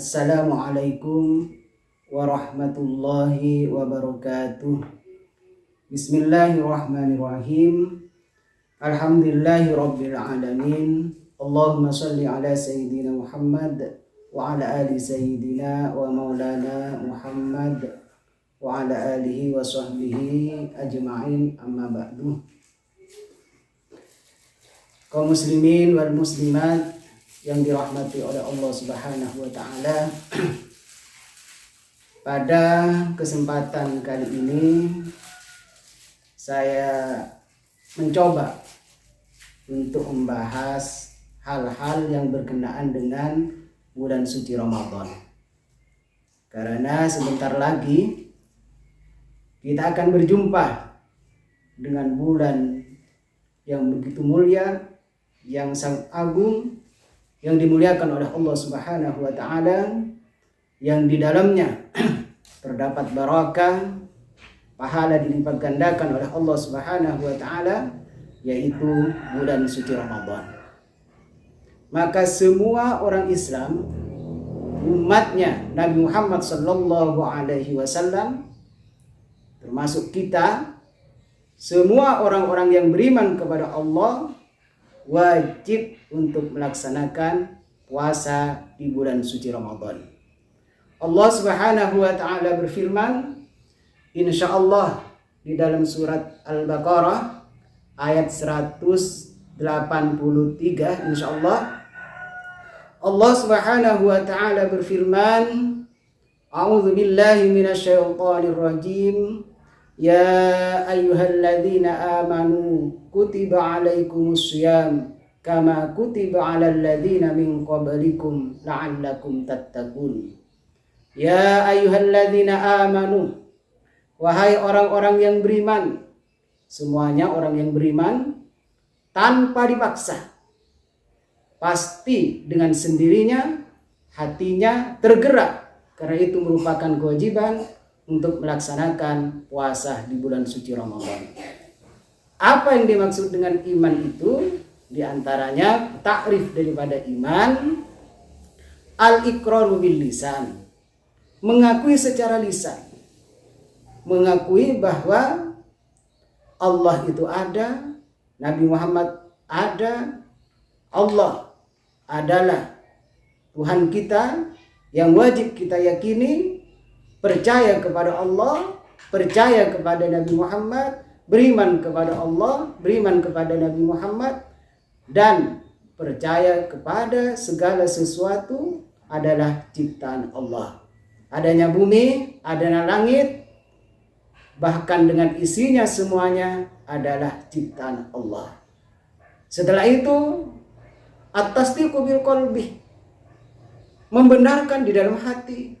Assalamualaikum warahmatullahi wabarakatuh. Bismillahirrahmanirrahim. Alhamdulillahi rabbil alamin. Allahumma salli ala sayyidina Muhammad wa ala ali sayyidina wa maulana Muhammad wa ala alihi wa sahbihi ajma'in, amma ba'du. Kaum muslimin wal muslimat yang dirahmati oleh Allah Subhanahu wa taala. Pada kesempatan kali ini saya mencoba untuk membahas hal-hal yang berkenaan dengan bulan suci Ramadan. Karena sebentar lagi kita akan berjumpa dengan bulan yang begitu mulia, yang sangat agung, yang dimuliakan oleh Allah Subhanahu wa taala, yang di dalamnya terdapat barakah, pahala dilipat gandakan oleh Allah Subhanahu wa taala, yaitu bulan suci Ramadan. Maka semua orang Islam, umatnya Nabi Muhammad sallallahu alaihi wasallam, termasuk kita, semua orang-orang yang beriman kepada Allah, wajib untuk melaksanakan puasa di bulan suci Ramadan. Allah Subhanahu wa taala berfirman, insyaallah, di dalam surat Al-Baqarah ayat 183, insyaallah Allah Subhanahu wa taala berfirman, a'udzu billahi minasyaitonir rajim. Ya ayyuhalladzina amanu kutiba alaikumus syiyam kama kutiba alal ladzina min qablikum la'allakum tattaqun. Ya ayyuhalladzina amanu, wahai orang-orang yang beriman, semuanya orang yang beriman tanpa dipaksa, pasti dengan sendirinya hatinya tergerak, karena itu merupakan kewajiban untuk melaksanakan puasa di bulan suci Ramadan. Apa yang dimaksud dengan iman itu? Di antaranya takrif daripada iman, al-iqraru bil lisan, mengakui secara lisan, mengakui bahwa Allah itu ada, Nabi Muhammad ada, Allah adalah Tuhan kita yang wajib kita yakini, percaya kepada Allah, percaya kepada Nabi Muhammad, beriman kepada Allah, beriman kepada Nabi Muhammad, dan percaya kepada segala sesuatu adalah ciptaan Allah. Adanya bumi, adanya langit, bahkan dengan isinya semuanya adalah ciptaan Allah. Setelah itu, at-tasdiqu bil qalbi, membenarkan di dalam hati.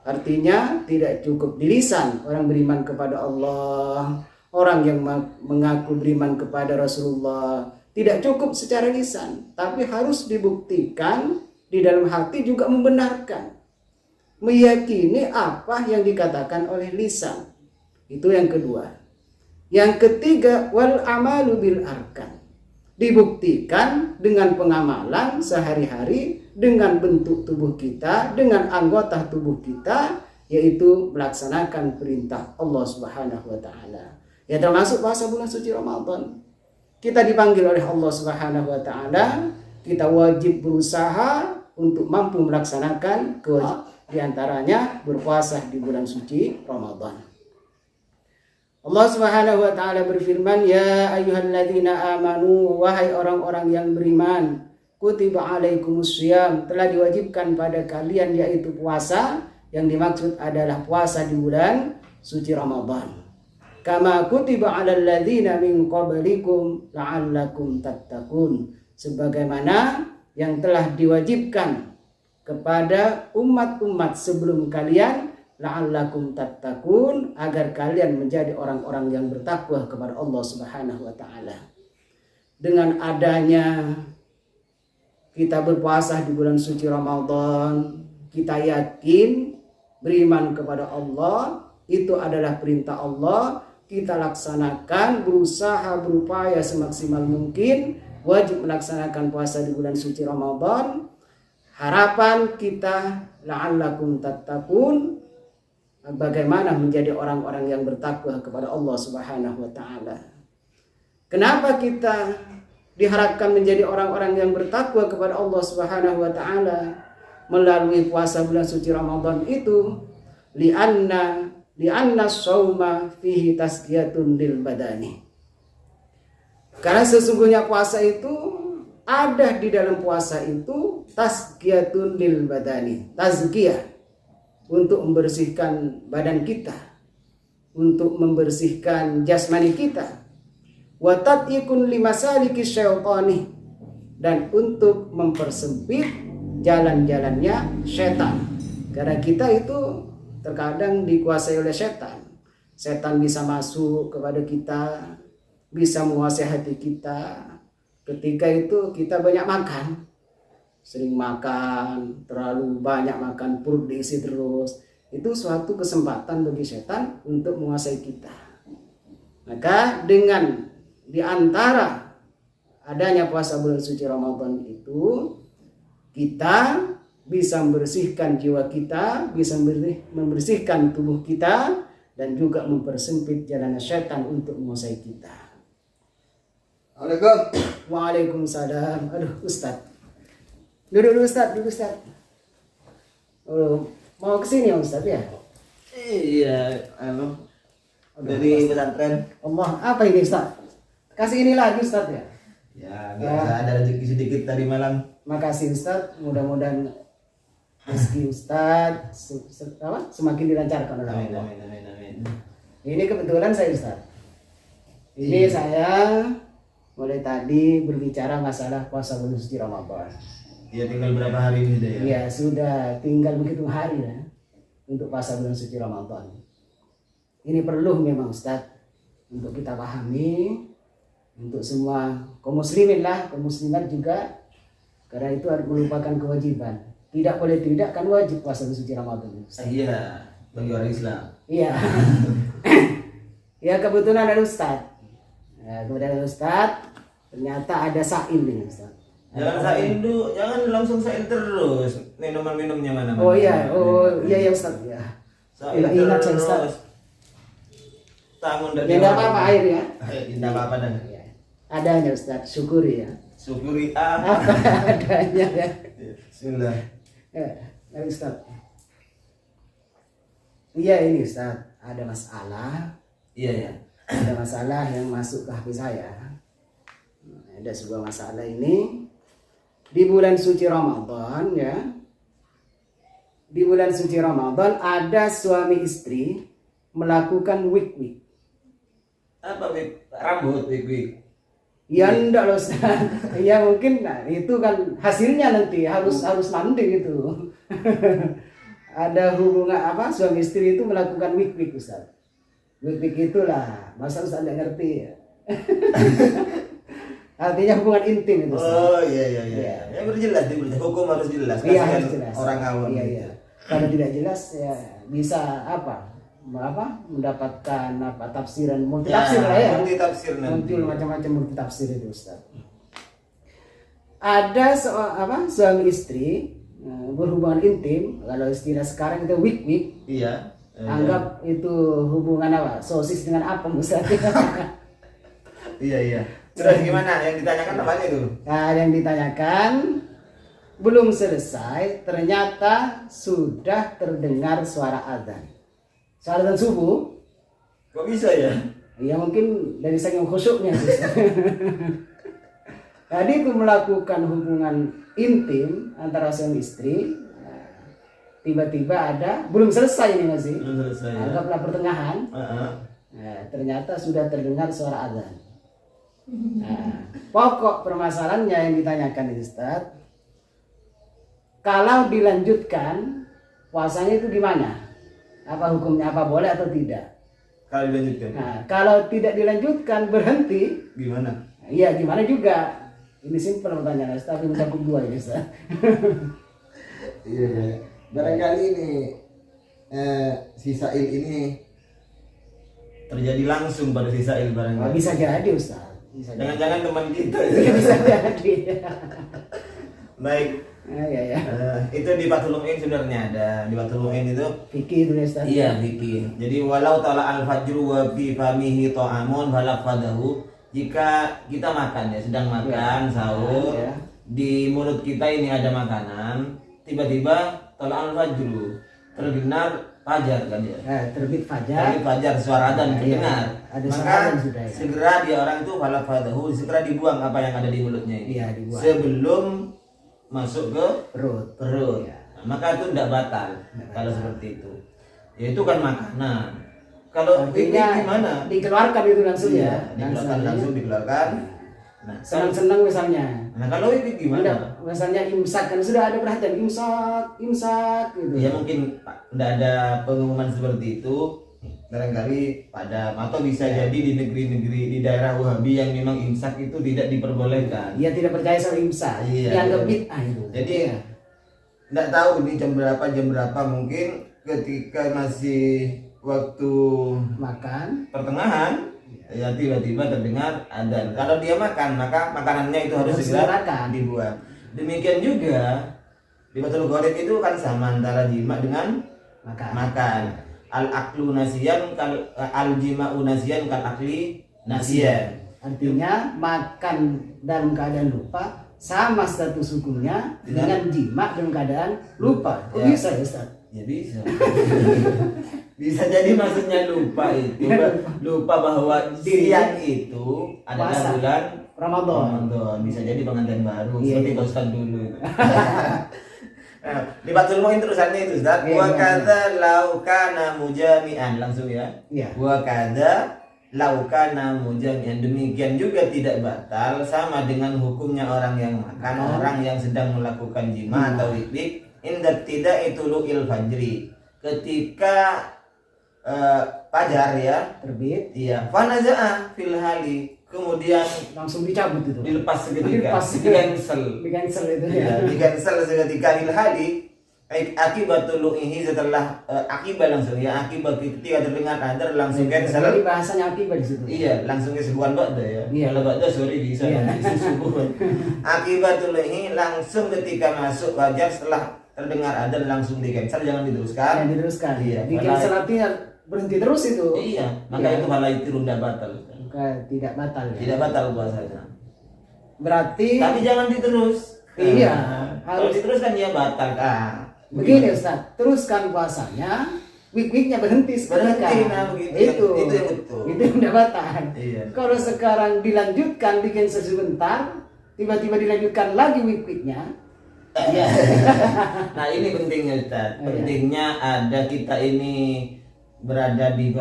Artinya tidak cukup di lisan orang beriman kepada Allah, orang yang mengaku beriman kepada Rasulullah, tidak cukup secara lisan, tapi harus dibuktikan di dalam hati juga membenarkan, meyakini apa yang dikatakan oleh lisan. Itu yang kedua. Yang ketiga, wal amalu bil arkan, dibuktikan dengan pengamalan sehari-hari, dengan bentuk tubuh kita, dengan anggota tubuh kita, yaitu melaksanakan perintah Allah Subhanahu wa taala. Ya, termasuk puasa bulan suci Ramadan. Kita dipanggil oleh Allah Subhanahu wa taala, kita wajib berusaha untuk mampu melaksanakan kewajiban, di antaranya berpuasa di bulan suci Ramadan. Allah Subhanahu wa taala berfirman, ya ayyuhalladzina amanu, wahai orang-orang yang beriman, kutiba alaikumus syiyam, telah diwajibkan pada kalian yaitu puasa, yang dimaksud adalah puasa di bulan suci Ramadan. Kama kutiba alal ladzina min qablikum la'allakum tattaqun, sebagaimana yang telah diwajibkan kepada umat-umat sebelum kalian, la'allakum tattaqun, agar kalian menjadi orang-orang yang bertakwa kepada Allah Subhanahu wa taala. Dengan adanya kita berpuasa di bulan suci Ramadan, kita yakin beriman kepada Allah, itu adalah perintah Allah, kita laksanakan, berusaha, berupaya semaksimal mungkin, wajib melaksanakan puasa di bulan suci Ramadan. Harapan kita la'allakum tattaqun, bagaimana menjadi orang-orang yang bertakwa kepada Allah Subhanahu wa taala. Kenapa kita diharapkan menjadi orang-orang yang bertakwa kepada Allah Subhanahu wa taala melalui puasa bulan suci Ramadan itu? Li'anna shauma fihi tazkiyatun lil badani. Karena sesungguhnya puasa itu ada di dalam puasa itu tazkiyatun lil badani, tazkiyah untuk membersihkan badan kita, untuk membersihkan jasmani kita, wa tatyikun limasaliki syaitani, dan untuk mempersempit jalan-jalannya setan. Karena kita itu terkadang dikuasai oleh setan. Setan bisa masuk kepada kita, bisa menguasai hati kita. Ketika itu kita banyak makan, sering makan, terlalu banyak makan, perut diisi terus. Itu suatu kesempatan bagi setan untuk menguasai kita. Maka dengan di antara adanya puasa bulan suci Ramadan itu, kita bisa membersihkan jiwa kita, bisa membersihkan tubuh kita, dan juga mempersempit jalan setan untuk menguasai kita. Assalamualaikum. Waalaikumsalam. Aduh, Ustaz. Duduk Ustaz. Oh, mau kesini ya Ustaz ya? Iya, dari pesantren. Allah, apa ini Ustaz? Kasih ini lagi Ustaz ya? Ya, biasa ada rezeki sedikit tadi malam. Makasih Ustaz, mudah-mudahan rezeki Ustaz semakin dilancarkan oleh Allah. Amin. Ini kebetulan saya Ustaz. Ini saya mulai tadi berbicara masalah puasa bulan suci Ramadan. Ya, tinggal berapa hari ini deh ya? Iya, sudah tinggal menghitung hari ya untuk puasa bulan suci Ramadan. Ini perlu memang Ustaz untuk kita pahami, untuk semua kaum muslimin lah, kaum muslimat juga, karena itu harus melupakan kewajiban. Tidak boleh tidak, kan wajib puasa bulan suci Ramadan. Iya, bagi orang Islam. Iya. Ya kebetulan ada Ustaz. Kemudian ada Ustaz, ternyata ada sail nih Ustaz. Jangan sail dulu, jangan langsung sail terus. Minuman-minumnya mana? Oh iya, iya Ustaz ya. Sail Ingat saya terus. Ustaz. Tamun dari. Ya enggak apa-apa air ya. Tidak apa-apa dan. Adanya Ustaz, syukuri ya. Syukuri Apa adanya ya. Bismillah. Ya, Ustaz. Iya ini Ustaz, ada masalah. Iya. Ada masalah yang masuk ke hati saya. Ada sebuah masalah ini di bulan suci Ramadan ya. Di bulan suci Ramadan ada suami istri melakukan wik-wik. Apa wik? Rambut wik. Ya enggak loh Ustaz. Ya mungkin itu kan hasilnya nanti harus mandi gitu. Ada hubungan apa suami istri itu melakukan wik-wik Ustaz. Wik-wik itulah, masa Ustaz enggak ngerti ya. Artinya hubungan intim itu Ustaz. Oh iya. Ya berjelas hukum harus jelas. Iya Kasihan harus jelas. Orang awam. Iya. Kalau tidak jelas ya bisa mendapatkan tafsiran multitafsir lah ya. Multitafsir nanti. Muncul macam-macam multitafsir itu Ustaz. Ada suami istri berhubungan intim, kalau istilah sekarang itu wik-wik. Iya. Anggap itu hubungan sosis dengan apa Ustaz? Iya. Terus gimana? Yang ditanyakan apa itu? Nah, yang ditanyakan belum selesai, ternyata sudah terdengar suara azan. Suara azan subuh. Kok bisa ya? Ya mungkin dari saking khusyuknya. Tadi itu melakukan hubungan intim antara suami istri. Tiba-tiba ada, belum selesai ini masih. Belum selesai. Ya? Anggaplah pertengahan. Nah, ternyata sudah terdengar suara azan. Nah, pokok permasalahannya yang ditanyakan Ustaz, kalau dilanjutkan puasanya itu gimana? Apa hukumnya? Apa boleh atau tidak? Kalau dilanjutkan. Nah, kalau tidak dilanjutkan berhenti, Gimana? iya gimana juga? Ini simpel pertanyaan Ustaz, tapi mencakup dua ya Ustaz. Iya. Barangkali ini si Sail ini terjadi langsung pada si Sail barangkali. Bisa jadi Ustaz. Jangan-jangan teman kita. Bisa jadi. Baik, Ya. Itu di Fathul Mu'in sebenarnya ada. Di Fathul Mu'in itu Fikih itu ya Ustaz. iya bikin. Jadi walau tala al-fajru wa fi famihi ta'amun falafadahu. Jika kita makan ya, sedang makan sahur, Ya. di mulut kita ini ada makanan, tiba-tiba tala al-fajru, terdengar fajar kan ya. Terbit fajar. Terbit fajar, suara adzan terdengar. Ada Maka suara adzan sudah ya. segera dia orang itu falafadahu, segera dibuang apa yang ada di mulutnya ini. Iya, dibuang. Sebelum masuk ke Perut. perut. Iya. Nah, maka itu tidak batal kalau seperti itu. Ya itu kan makanan. Kalau ini Artinya gimana? dikeluarkan itu langsung Iya, ya. dikeluarkan langsung dikeluarkan. Nah, Senang-senang misalnya. nah kalau ini gimana? Misalnya imsak kan sudah ada perhatian imsak gitu. Ya mungkin tidak ada pengumuman seperti itu. Barangkali pada atau bisa jadi di negeri-negeri di daerah Wahabi yang memang imsak itu tidak diperbolehkan. Dia tidak percaya sama imsak. Iya, Dianggap iya. bid'ah itu. Jadi Iya. tidak tahu ini jam berapa mungkin ketika masih waktu Makan. pertengahan ya tiba-tiba terdengar adzan. Kalau dia makan maka makanannya itu harus Harus segera dimakan. dibuang. Demikian juga di Fathul Qorib itu kan sama antara jima dengan makan. Al aklu nasiyan kal al jima'u nasiyan kal akli nasiyan. Artinya makan dalam keadaan lupa sama status hukumnya dengan jima dalam keadaan lupa. Kok Ya. bisa ya Ustaz? Ya bisa. Bisa jadi maksudnya lupa itu lupa bahwa siang itu adalah Puasa. bulan Ramadan. Ramadan. Bisa jadi pengantin baru Iya, seperti iya. Pak Ustaz dulu. Nah, di Fathul Mu'in terusannya itu Ustaz. Iya, Wa iya. kadza law kana mujami'an langsung ya. Iya. Wa kadza law kana mujami'an, demikian juga tidak batal sama dengan hukumnya orang yang makan, orang yang sedang melakukan jima atau wiklik inda tidak itu lu'il fajri. Ketika fajar ya, Terbit iya, fanaza'ah fil hali, kemudian langsung dicabut itu. dilepas seketika, Dilepas. di cancel. Di cancel itu Iya, ya. di cancel seketika fil hali. Akibatul lu'ihi setelah akibat langsung ya, akibat ketika terdengar adzan langsung cancel. Jadi bahasanya akibat di situ. Iya, langsung kesubuhan ba'da ya. Iya. Kalau ba'da sorry bisa Iya. nanti subuh. Akibatul lu'ihi langsung ketika masuk fajar setelah terdengar adzan langsung di cancel, jangan diteruskan. Yang diteruskan. Iya, Di cancel artinya berhenti terus itu. Iya, maka Iya. itu malah itu runda batal. Maka tidak batal ya. Tidak batal puasanya. Berarti Tapi jangan diterus. Iya, Kalau harus- diteruskan ya batal. begini Ustaz, teruskan puasanya, week-weeknya berhenti seketika. Berhenti, nah, begitu. Itu Yang betul. Itu yang tidak batal. Iya. Kalau sekarang dilanjutkan bikin sebentar, tiba-tiba dilanjutkan lagi week-weeknya. Iya. Nah ini pentingnya Ustaz. Oh, iya. Pentingnya ada kita ini berada di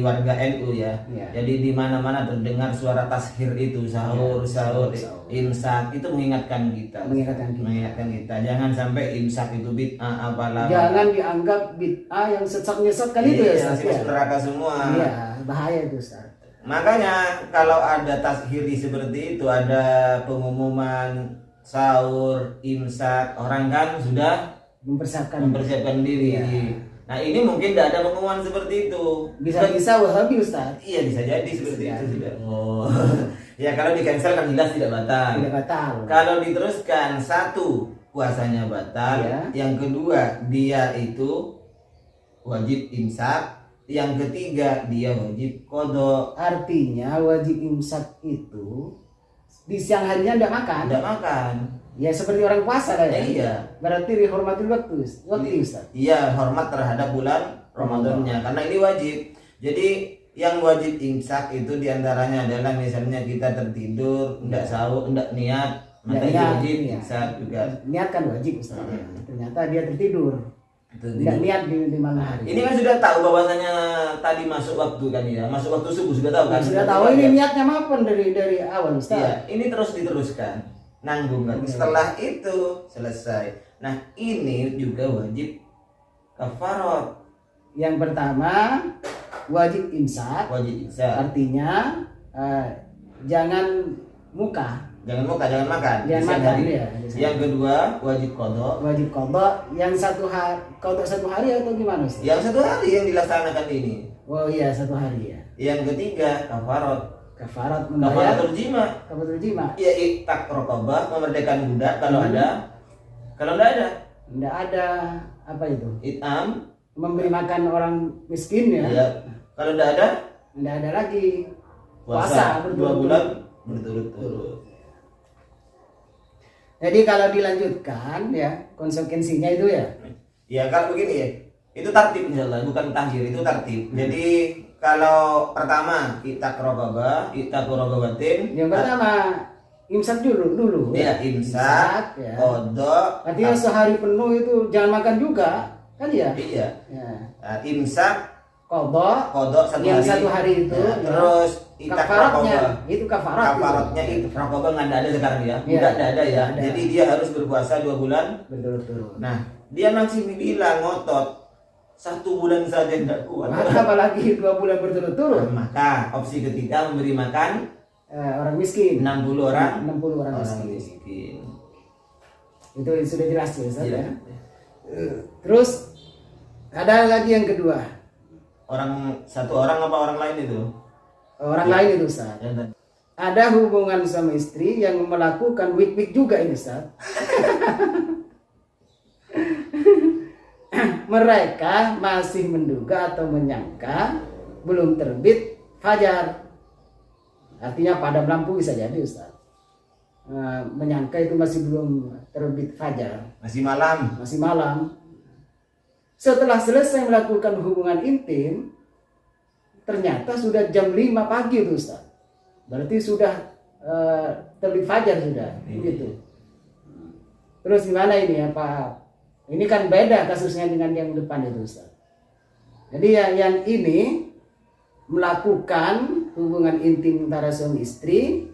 warga NU ya. Iya. Jadi di mana-mana terdengar suara tashir itu sahur, Iya, sahur, sahur. imsak itu mengingatkan kita. Mengingatkan kita. Jangan sampai imsak itu bid'ah apalah. Jangan dianggap bid'ah yang sesat-nyesatkan itu ya Iya, Ustaz. masih masuk neraka semua. Iya, bahaya itu Ustaz. Makanya kalau ada tashiri seperti itu, ada pengumuman sahur, imsak, orang kan sudah mempersiapkan diri. Iya. Nah ini mungkin tidak ada pengumuman seperti itu. Bisa-bisa Wahabi Ustaz. Iya bisa jadi seperti Bisa itu jadi. sudah. Oh, ya kalau di cancel kan jelas tidak batal. Tidak batal. Kalau diteruskan satu puasanya batal, Iya. yang kedua dia itu wajib imsak, yang ketiga dia wajib qadha. Artinya wajib imsak itu di siang harinya tidak makan. Tidak makan. Ya seperti orang puasa kan ya. Iya. Berarti dihormati waktu Ustaz. Iya, hormat terhadap bulan Ramadannya karena ini wajib. Jadi yang wajib imsak itu diantaranya adalah misalnya kita tertidur, enggak sahur, enggak niat, maka Nggak itu niat, wajib iya. imsak juga. Niat kan wajib Ustaz. Ternyata dia tertidur. Itu Tidak niat di malam hari. Ini kan sudah tahu bahwasanya tadi masuk waktu kan ya, masuk waktu subuh sudah tahu kan. Sudah tahu ini niatnya mapan dari awal Ustaz. Iya, ini terus diteruskan. Nanggung kan. Setelah itu selesai. Nah, ini juga wajib kafarat. Yang pertama wajib imsak. Wajib imsak. Artinya jangan muka. Jangan makan, jangan makan. Jangan Di siang makan, hari. iya. Yang kedua wajib qadha. Wajib qadha yang qadha satu hari atau gimana Ustaz? Yang satu hari yang dilaksanakan ini. Oh iya, satu hari ya. Yang ketiga kafarat. Kafarat membayar Kafaratul jima. kafaratul jima. Ya iktak raqabah, memerdekakan budak kalau ada. Kalau Tidak ada apa itu? it'am, Memberi makan orang miskin ya. ya. Kalau tidak ada lagi puasa 2 berturut-turut. bulan berturut-turut. Jadi kalau dilanjutkan ya konsekuensinya itu ya. Ya kalau begini ya, itu tartib insyaallah, bukan tahjir, itu tartib. Jadi kalau pertama kita rogobatin. Yang pertama imsak dulu. Ya imsak, ya. qada. Artinya sehari penuh itu jangan makan juga kan ya? Iya. Ya. Nah, imsak, Qadha qada yang satu hari itu. Ya, Ya. terus itak Kafaratnya raqabah. itu kafarat. Kafaratnya itu raqabah nggak ada sekarang ya. Iya. Udah ada ya. Nggak ada. Jadi dia harus berpuasa 2 bulan. Berturut-turut. Nah, dia masih bilang ngotot 1 bulan saja tidak kuat. Maka apalagi 2 bulan berturut-turut. Maka opsi ketiga memberi makan Orang miskin. 60 orang 60 orang miskin. miskin. Itu sudah jelas ya, Ustaz, Iya. ya. Terus ada lagi yang kedua. Satu orang apa orang lain itu? Orang lain itu, Ustaz. Yang tadi. Ada hubungan sama istri yang melakukan wik-wik juga ini, Ustaz. Mereka masih menduga atau menyangka belum terbit fajar. Artinya padam lampu bisa jadi, Ustaz. Menyangka itu masih belum terbit fajar, Masih malam. masih malam. Setelah selesai melakukan hubungan intim, ternyata sudah jam 5 pagi itu, Ustaz. Berarti sudah terbit fajar sudah, begitu. Terus gimana ini ya Pak? Ini kan beda kasusnya dengan yang depan itu, Ustaz. Jadi yang ini melakukan hubungan intim antara suami istri,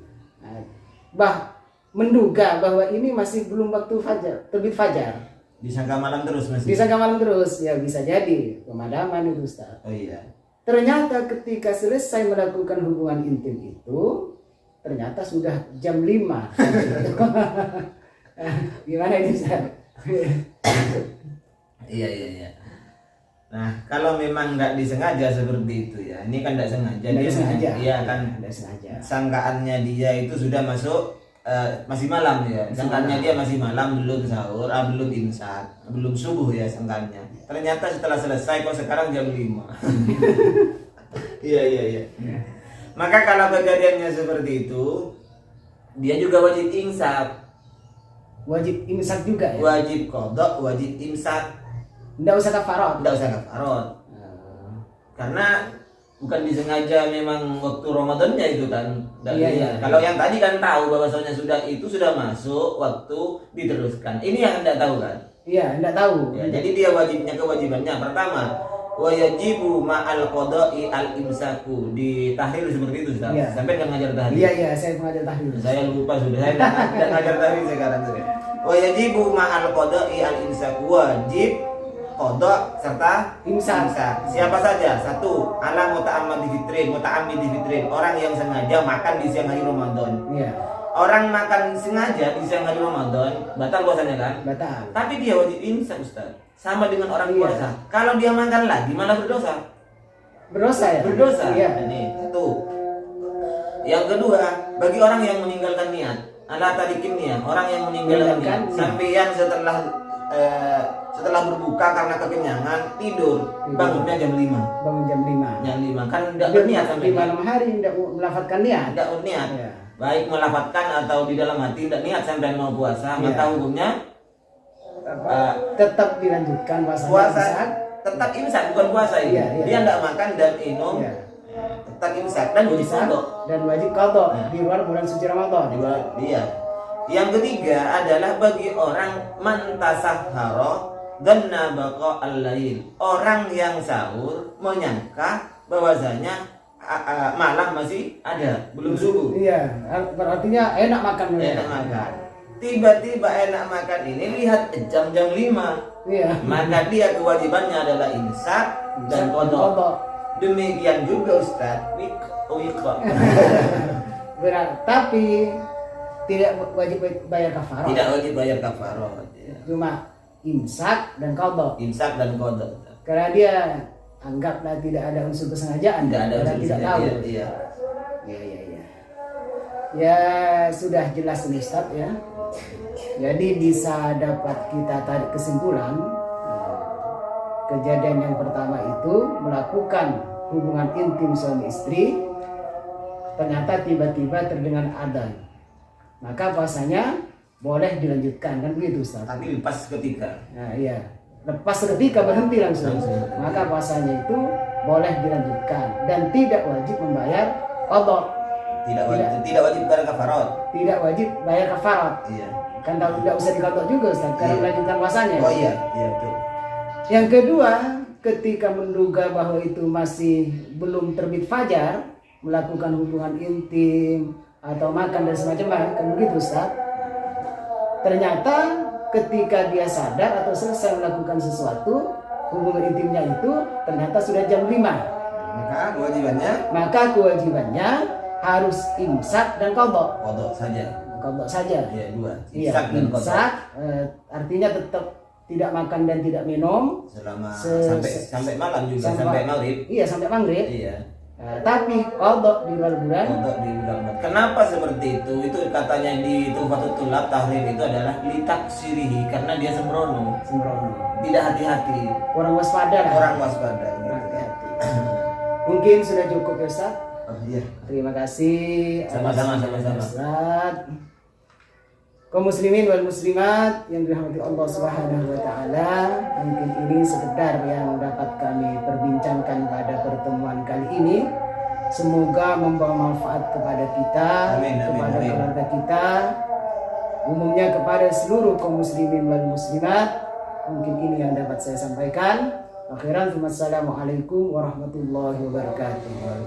menduga bahwa ini masih belum waktu fajar, terbit fajar. Disangka malam terus masih. Disangka malam terus, ya bisa jadi pemadaman itu, Ustaz. Oh iya. Ternyata ketika selesai melakukan hubungan intim itu, ternyata sudah jam 5. Gimana ini, Ustaz? Iya. Nah, kalau memang nggak disengaja seperti itu ya, ini kan nggak sengaja. Nggak sengaja. Iya kan. Nggak sengaja. Sangkaannya dia itu sudah masuk masih malam ya. Sangkaannya dia masih malam, belum sahur, belum imsak, belum subuh ya sangkaannya. Ternyata setelah selesai kok sekarang jam 5. Iya. Maka kalau kejadiannya seperti itu, dia juga wajib imsak. Wajib imsak juga ya? Wajib qadha, wajib imsak. Nggak usah kafarat. Nggak usah kafarat. Karena bukan disengaja memang waktu Ramadannya itu kan. Iya. Kalau yang tadi kan tahu bahwasanya sudah masuk waktu diteruskan. Ini yang Anda tahu kan? Iya, nggak tahu. Ya, jadi dia kewajibannya pertama wa yajibu ma'al qada'i al imsaku. Di tahrir seperti itu Ustaz. Iya. Sampai kan ngajar tahrir. Iya, saya mengajar tahrir. Saya lupa sudah. Saya tidak ngajar tahrir sekarang sudah. Wa yajibu ma'al qada'i al imsaku, wajib qada serta Imsak. Siapa saja? 1. Ala muta'ammidi fitrin, orang yang sengaja makan di siang hari Ramadan. Iya. Orang makan sengaja di siang hari Ramadan batal puasanya kan? Batal. Tapi dia wajib imsak, Ustaz. Sama dengan orang Iya. puasa. Kalau dia makan lagi malah berdosa. Berdosa ya? Berdosa. Iya. Ini satu. Yang kedua, bagi orang yang meninggalkan niat, ala tarikin niat, orang yang meninggalkan niat, sampai yang setelah berbuka karena kekenyangan tidur, bangunnya jam 5. Bangun jam 5. Jam 5 kan tidak berniat sampai di malam hari tidak melafatkan niat. tidak berniat. Iya. Baik melafatkan atau di dalam hati tidak niat sampai mau puasa, Iya. maka hukumnya Tetap dilanjutkan puasa tetap imsak, bukan puasa ini. Iya. Dia tidak makan dan minum, Iya. tetap imsak dan wajib Imsak qadha. dan wajib qadha Iya. di luar bulan suci Ramadan. Iya. Yang ketiga adalah bagi orang mantasahhara dhanna baqa al-lail. Orang yang sahur menyangka bahwasanya malam masih ada, belum subuh. Iya, berartinya enak makan mereka. Enak makan. Tiba-tiba enak makan ini lihat jam 5. Iya. Maka dia kewajibannya adalah imsak dan qadha. Demikian juga Ustaz. Tapi tidak wajib bayar kafarah. Tidak wajib bayar kafarah. Cuma imsak dan qadha. Imsak dan qadha. Karena dia anggaplah tidak ada unsur kesengajaan. Tidak ada karena unsur tidak tahu. kesengajaan, iya. Iya. Ya sudah jelas nih Ustaz ya. Jadi bisa dapat kita tarik kesimpulan, kejadian yang pertama itu melakukan hubungan intim suami istri, ternyata tiba-tiba terdengar adzan, maka puasanya boleh dilanjutkan, kan begitu Ustaz? Tapi lepas ketika. Nah iya, lepas ketika berhenti langsung, maka puasanya itu boleh dilanjutkan dan tidak wajib membayar qadha. Tidak wajib bayar kafarat. Tidak wajib bayar kafarat. Iya. Kan tidak usah dikotok juga Ustaz, karena Iya. melanjutkan puasanya. Oh iya, iya betul. Yang kedua, ketika menduga bahwa itu masih belum terbit fajar, melakukan hubungan intim atau makan dan semacamnya, kan begitu Ustaz? Ternyata ketika dia sadar atau selesai melakukan sesuatu, hubungan intimnya itu ternyata sudah jam 5. Maka kewajibannya harus imsak dan qadha. Kodok saja. Qadha saja. Iya, dua. Iya, Imsak dan kodok. imsak, artinya tetap tidak makan dan tidak minum Selama sampai malam juga, sampai maghrib. Iya, sampai maghrib. Iya. Tapi qadha di luar bulan. Kodok di bulan. Kenapa seperti itu? Itu katanya di Tuhfatul Tulab tahrir itu adalah litaksirihi, karena dia sembrono. Tidak hati-hati. Kurang waspada lah. Orang waspada. Kurang hati-hati. Mungkin sudah cukup ya Ustaz. Oh iya. Terima kasih. Sama-sama. Ustaz. Kaum muslimin wal muslimat yang dirahmati Allah Subhanahu wa taala, mungkin ini sekedar yang dapat kami perbincangkan pada pertemuan kali ini. Semoga membawa manfaat kepada kita, kepada keluarga kita, umumnya kepada seluruh kaum muslimin wal muslimat. Mungkin ini yang dapat saya sampaikan. Akhiran, wassalamualaikum warahmatullahi wabarakatuh.